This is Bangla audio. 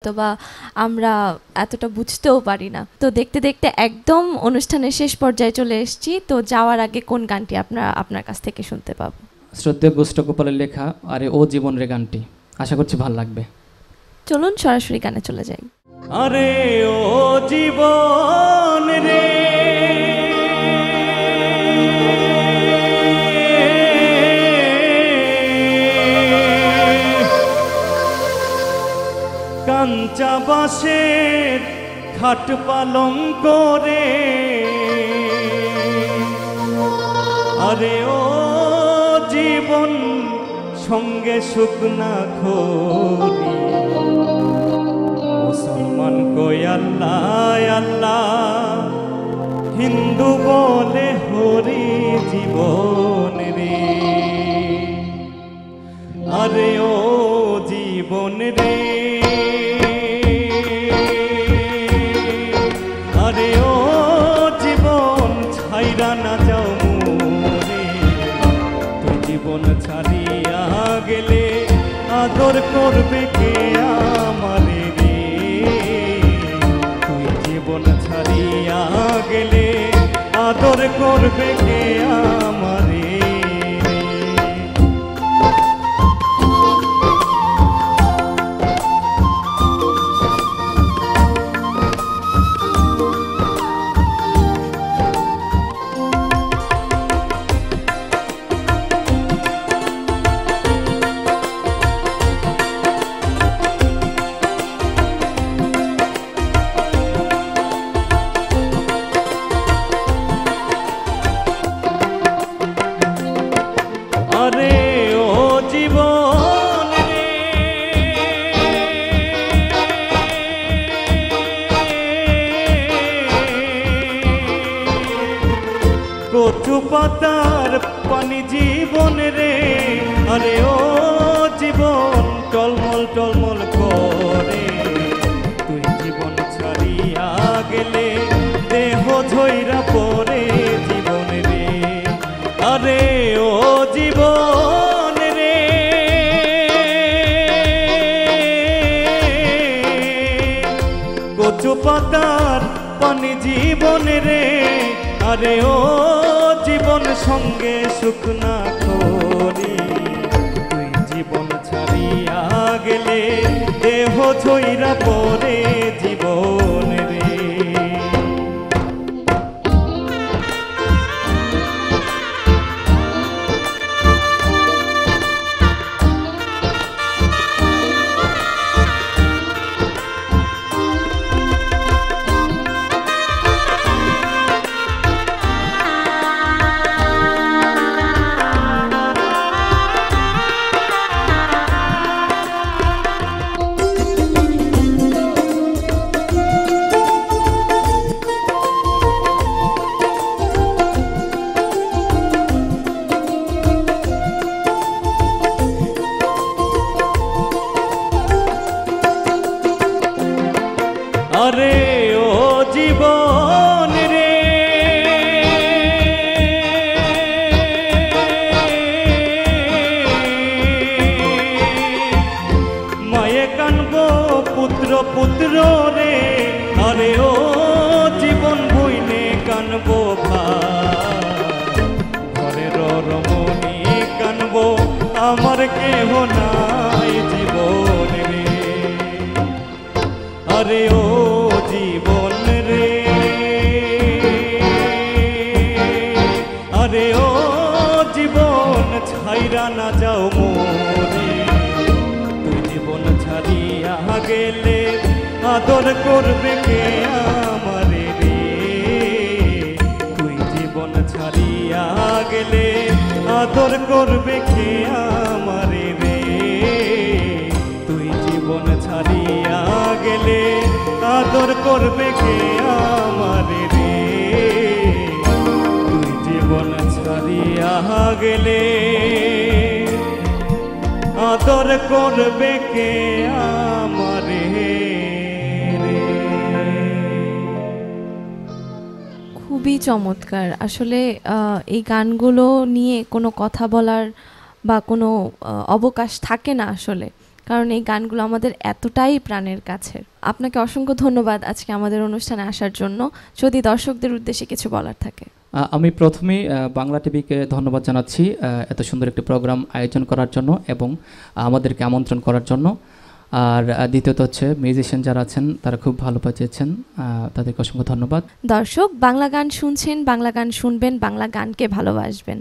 অথবা আমরা এতটা বুঝতেও পারি না। তো দেখতে দেখতে একদম অনুষ্ঠানের শেষ পর্যায়ে চলে এসেছি। তো যাওয়ার আগে কোন গানটি আপনার কাছ থেকে শুনতে পাবো? শ্রদ্ধেয় গোষ্ঠ গোপালের লেখা আরে ও জীবন রে গানটি, আশা করছি ভালো লাগবে। চলুন সরাসরি গানে চলে যাই। আরে ও জীবন রে কাঞ্চা বাঁশের খাট পালঙ্ক রে, আরে ও জীবন সঙ্গে শুকনা খড়ি, মুসলমান কই আল্লাহ আল্লাহ, হিন্দু বলে হরি জীবন রে, আরে ও জীবন রে, আরে ও জীবন ছাইরা না যাও মোরে, তুই জীবন ছাড়িয়া গেলে আদর করবে কে আমারে রে, তুই জীবন ছাড়িয়া গেলে আদর করবে কে আমারে। আরে ও জীবন রে কচু পাতার পানি জীবন রে, আরে ও জীবন টলমল টলমল করে, তুই জীবন ছাড়িয়া গেলে দেহ ঝইরা পড়ে জীবন রে, আরে ও জীবন রে কচু পাতার পানি জীবন রে, আরে ও জীবন সঙ্গে শুকনা খড়ি, তুই জীবন ছাড়িয়া গেলে দেহ ঝইরা পড়ে জীবন রে। আরে ও জীবন রে মায়ে কানবো পুত্র পুত্র রে, আরে ও জীবন বইনে কানবো ভাই, ঘরের রমণী কানবো আমার কেহ নাই জীবন রে, আরে ও জীবন রে, আরে ও জীবন ছাইরা না যাও মোরে, তুই জীবন ছাড়িয়া গেলে আদর করবে কে আমারে রে, তুই জীবন ছাড়িয়া গেলে আদর করবে কে আমারে রে, তুই জীবন ছাড়িয়া গেলে আদর করবে কে আমারে রে, তুই জীবন ছাড়িয়া গেলে আদর করবে কে আমারে রে। খুবই চমৎকার। আসলে এই গানগুলো নিয়ে কোনো কথা বলার বা কোনো অবকাশ থাকে না আসলে, কারণ এই গানগুলো আমাদের এতটাই প্রাণের কাছের। আপনাকে অসংখ্য ধন্যবাদ আজকে আমাদের অনুষ্ঠানে আসার জন্য। যদি দর্শকদের উদ্দেশ্যে কিছু বলার থাকে। আমি প্রথমেই বাংলা টিভিকে ধন্যবাদ জানাচ্ছি এত সুন্দর একটি প্রোগ্রাম আয়োজন করার জন্য এবং আমাদেরকে আমন্ত্রণ করার জন্য। আর দ্বিতীয়ত হচ্ছে মিউজিশিয়ান যারা আছেন তারা খুব ভালো বাজিয়েছেন, তাদেরকে অসংখ্য ধন্যবাদ। দর্শক, বাংলা গান শুনছেন, বাংলা গান শুনবেন, বাংলা গানকে ভালোবাসবেন।